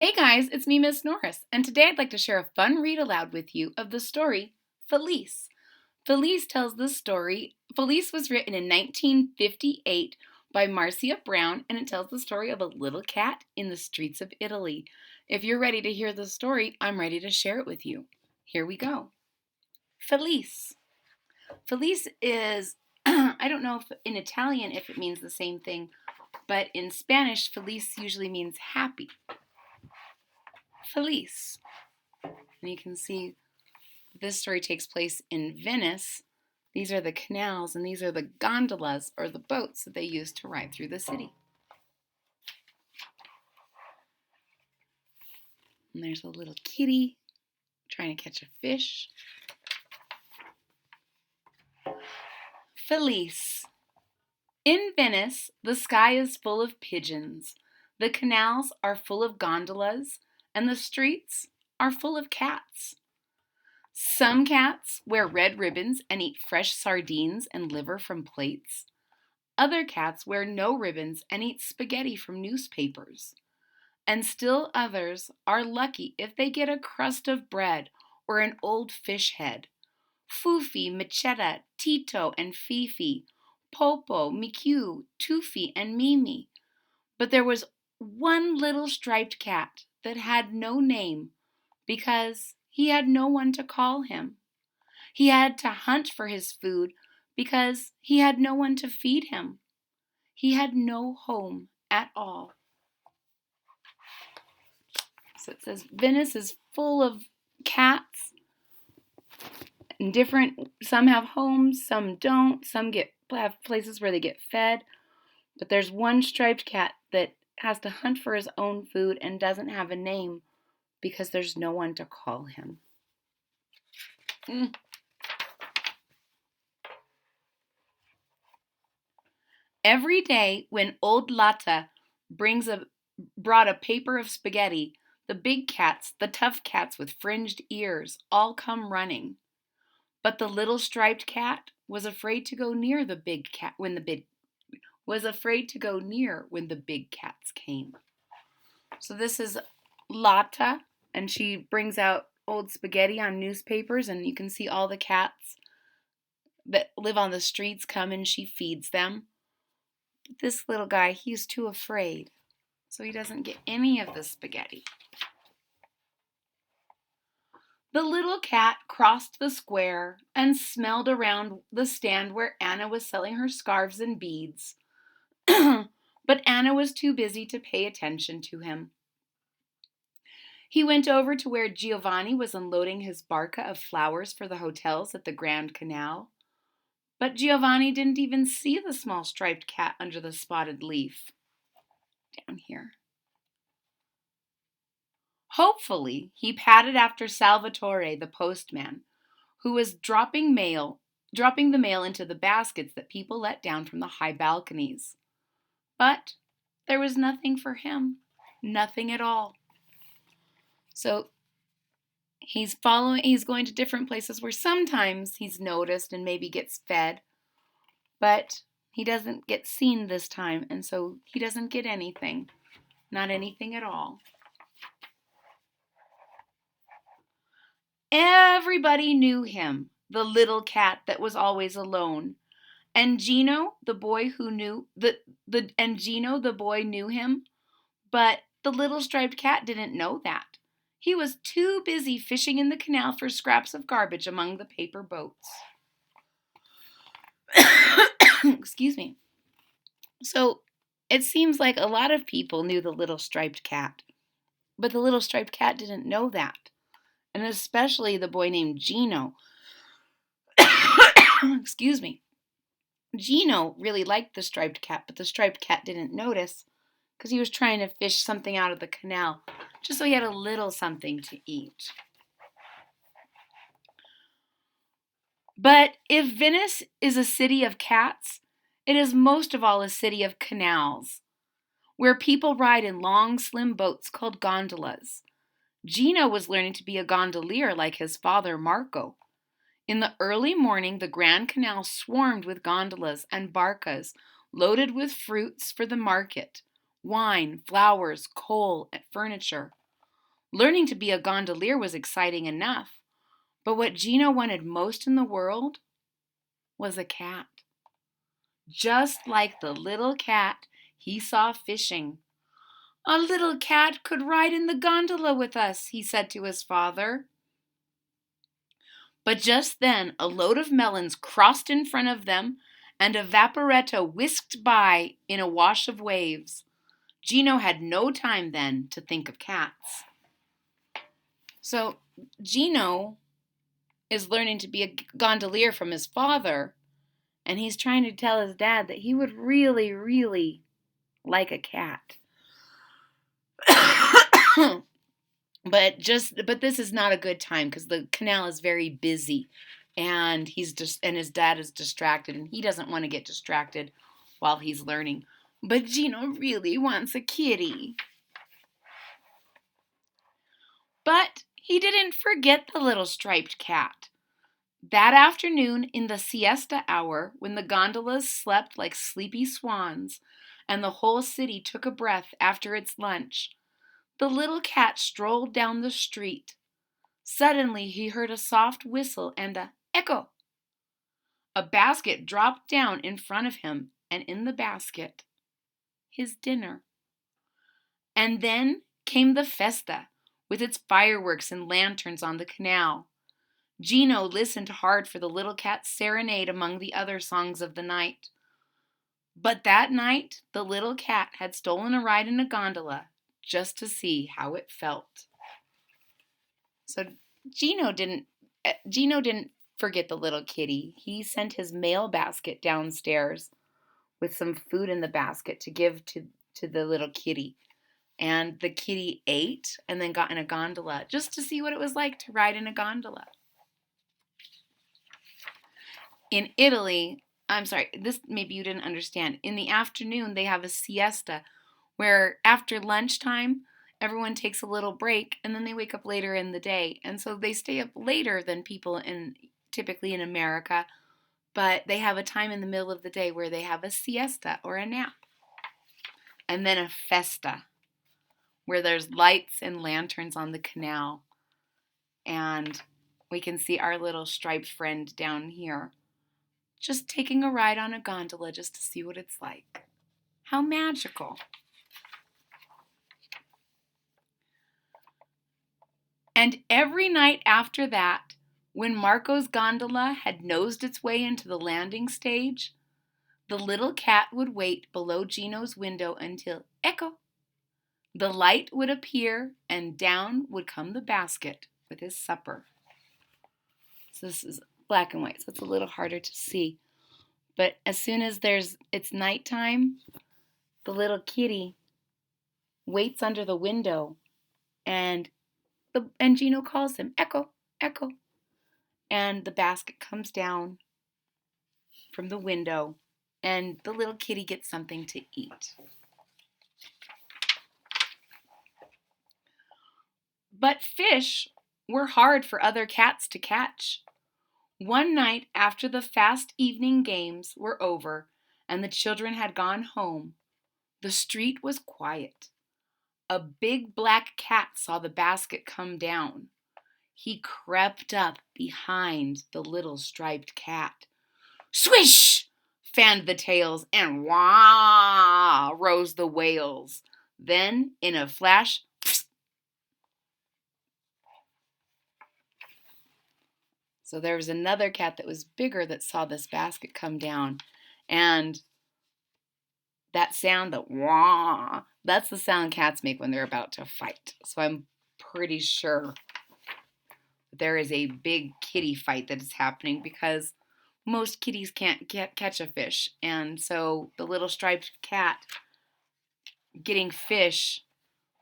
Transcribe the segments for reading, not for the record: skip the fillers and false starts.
Hey guys, it's me, Miss Norris, and today I'd like to share a fun read aloud with you of the story Felice. Felice tells the story. Felice was written in 1958 by Marcia Brown, and it tells the story of a little cat in the streets of Italy. If you're ready to hear the story, I'm ready to share it with you. Here we go. Felice. Felice is, I don't know if in Italian if it means the same thing, but in Spanish, Felice usually means happy. Felice. And you can see this story takes place in Venice. These are the canals, and these are the gondolas, or the boats that they use to ride through the city. And there's a little kitty trying to catch a fish. Felice. In Venice, the sky is full of pigeons. The canals are full of gondolas, and the streets are full of cats. Some cats wear red ribbons and eat fresh sardines and liver from plates. Other cats wear no ribbons and eat spaghetti from newspapers. And still others are lucky if they get a crust of bread or an old fish head. Fufi, Machetta, Tito, and Fifi, Popo, Miku, Tufi, and Mimi. But there was one little striped cat that had no name because he had no one to call him. He had to hunt for his food because he had no one to feed him. He had no home at all. So it says Venice is full of cats and different. Some have homes, some don't. Some have places where they get fed. But there's one striped cat that has to hunt for his own food and doesn't have a name because there's no one to call him. Every day when old Latta brought a paper of spaghetti, the big cats, the tough cats with fringed ears, all come running. But the little striped cat was afraid to go near the big cat when the big cats came. So this is Latta, and she brings out old spaghetti on newspapers, and you can see all the cats that live on the streets come and she feeds them. But this little guy, he's too afraid, so he doesn't get any of the spaghetti. The little cat crossed the square and smelled around the stand where Anna was selling her scarves and beads. But Anna was too busy to pay attention to him. He went over to where Giovanni was unloading his barca of flowers for the hotels at the Grand Canal. But Giovanni didn't even see the small striped cat under the spotted leaf. Down here. Hopefully, he patted after Salvatore, the postman, who was dropping the mail into the baskets that people let down from the high balconies. But there was nothing for him, nothing at all. So he's going to different places where sometimes he's noticed and maybe gets fed, but he doesn't get seen this time, and so he doesn't get anything, not anything at all. Everybody knew him, the little cat that was always alone. And Gino, the boy knew him, but the little striped cat didn't know that. He was too busy fishing in the canal for scraps of garbage among the paper boats. Excuse me. So it seems like a lot of people knew the little striped cat, but the little striped cat didn't know that. And especially the boy named Gino. Excuse me. Gino really liked the striped cat, but the striped cat didn't notice because he was trying to fish something out of the canal, just so he had a little something to eat. But if Venice is a city of cats, it is most of all a city of canals, where people ride in long, slim boats called gondolas. Gino was learning to be a gondolier like his father, Marco. In the early morning, the Grand Canal swarmed with gondolas and barcas loaded with fruits for the market, wine, flowers, coal, and furniture. Learning to be a gondolier was exciting enough, but what Gino wanted most in the world was a cat. Just like the little cat he saw fishing. "A little cat could ride in the gondola with us," he said to his father. But just then a load of melons crossed in front of them, and a vaporetto whisked by in a wash of waves. Gino had no time then to think of cats. So Gino is learning to be a gondolier from his father, and he's trying to tell his dad that he would really, really like a cat. But this is not a good time because the canal is very busy, and his dad is distracted, and he doesn't want to get distracted while he's learning. But Gino really wants a kitty. But he didn't forget the little striped cat. That afternoon, in the siesta hour, when the gondolas slept like sleepy swans, and the whole city took a breath after its lunch, the little cat strolled down the street. Suddenly he heard a soft whistle and a echo. A basket dropped down in front of him, and in the basket, his dinner. And then came the festa, with its fireworks and lanterns on the canal. Gino listened hard for the little cat's serenade among the other songs of the night. But that night, the little cat had stolen a ride in a gondola just to see how it felt. So Gino didn't forget the little kitty. He sent his mail basket downstairs with some food in the basket to give to the little kitty. And the kitty ate and then got in a gondola just to see what it was like to ride in a gondola. In Italy, this maybe you didn't understand. In the afternoon, they have a siesta where after lunchtime, everyone takes a little break and then they wake up later in the day. And so they stay up later than people typically in America, but they have a time in the middle of the day where they have a siesta or a nap. And then a festa where there's lights and lanterns on the canal. And we can see our little striped friend down here just taking a ride on a gondola just to see what it's like. How magical. And every night after that, when Marco's gondola had nosed its way into the landing stage, the little cat would wait below Gino's window until, echo, the light would appear and down would come the basket with his supper. So this is black and white, so it's a little harder to see. But as soon as it's nighttime, the little kitty waits under the window, and Gino calls him, echo, echo. And the basket comes down from the window, and the little kitty gets something to eat. But fish were hard for other cats to catch. One night after the fast evening games were over and the children had gone home, the street was quiet. A big black cat saw the basket come down. He crept up behind the little striped cat. Swish! Fanned the tails, and wah! Rose the wails. Then, in a flash, so there was another cat that was bigger that saw this basket come down. And that sound, the wah, that's the sound cats make when they're about to fight. So I'm pretty sure there is a big kitty fight that is happening because most kitties can't catch a fish. And so the little striped cat getting fish,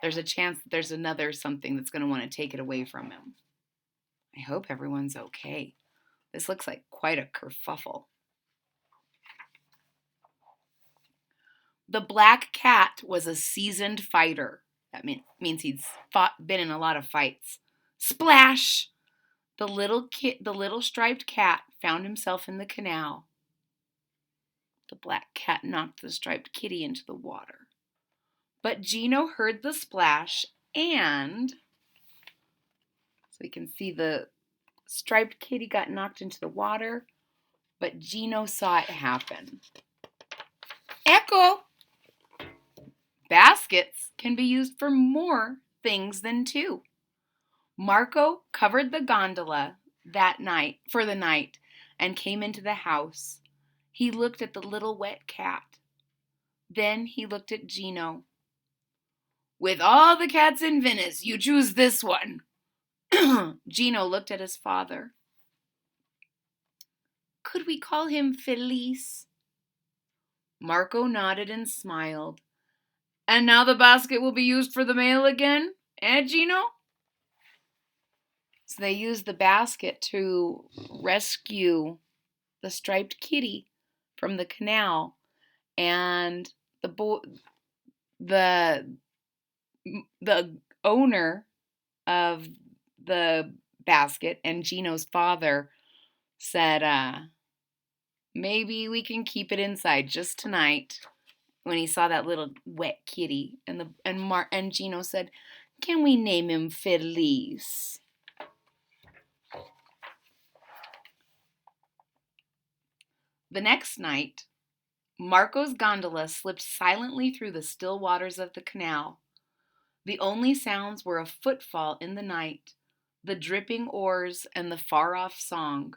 there's a chance that there's another something that's going to want to take it away from him. I hope everyone's okay. This looks like quite a kerfuffle. The black cat was a seasoned fighter. That means he's been in a lot of fights. Splash! The little striped cat found himself in the canal. The black cat knocked the striped kitty into the water. But Gino heard the splash and we can see the striped kitty got knocked into the water, but Gino saw it happen. Echo! Baskets can be used for more things than two. Marco covered the gondola for the night and came into the house. He looked at the little wet cat. Then he looked at Gino. With all the cats in Venice, you choose this one. Gino looked at his father. Could we call him Felice? Marco nodded and smiled. And now the basket will be used for the mail again, Gino? So they used the basket to rescue the striped kitty from the canal, and the owner of the basket and Gino's father said, maybe we can keep it inside just tonight. When he saw that little wet kitty, and Gino said, "Can we name him Felice?" The next night, Marco's gondola slipped silently through the still waters of the canal. The only sounds were a footfall in the night, the dripping oars, and the far-off song.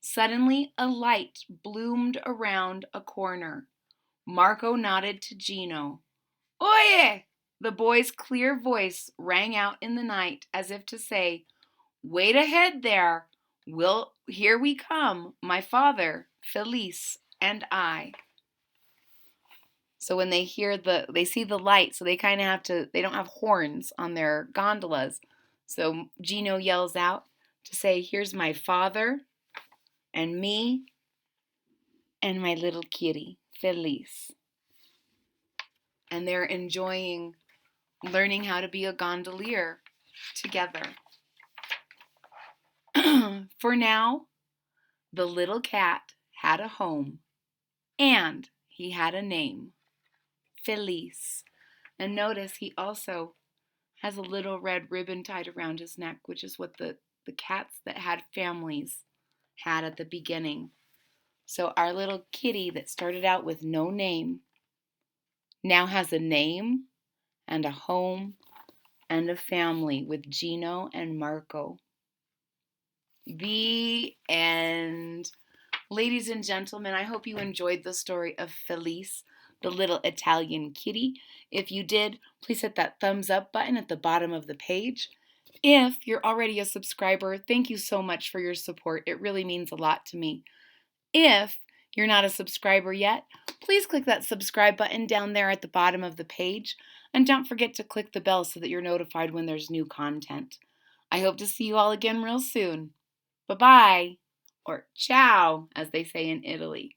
Suddenly, a light bloomed around a corner. Marco nodded to Gino. Oye! The boy's clear voice rang out in the night as if to say, wait ahead there. Here we come, my father, Felice, and I. So when they see the light, so they kind of they don't have horns on their gondolas. So Gino yells out to say, here's my father and me and my little kitty, Felice. And they're enjoying learning how to be a gondolier together. For now, the little cat had a home, and he had a name, Felice. And notice he also has a little red ribbon tied around his neck, which is what the cats that had families had at the beginning. So our little kitty that started out with no name now has a name and a home and a family with Gino and Marco. The end. Ladies and gentlemen, I hope you enjoyed the story of Felice, the little Italian kitty. If you did, please hit that thumbs up button at the bottom of the page. If you're already a subscriber, thank you so much for your support. It really means a lot to me. If you're not a subscriber yet, please click that subscribe button down there at the bottom of the page. And don't forget to click the bell so that you're notified when there's new content. I hope to see you all again real soon. Bye-bye, or ciao, as they say in Italy.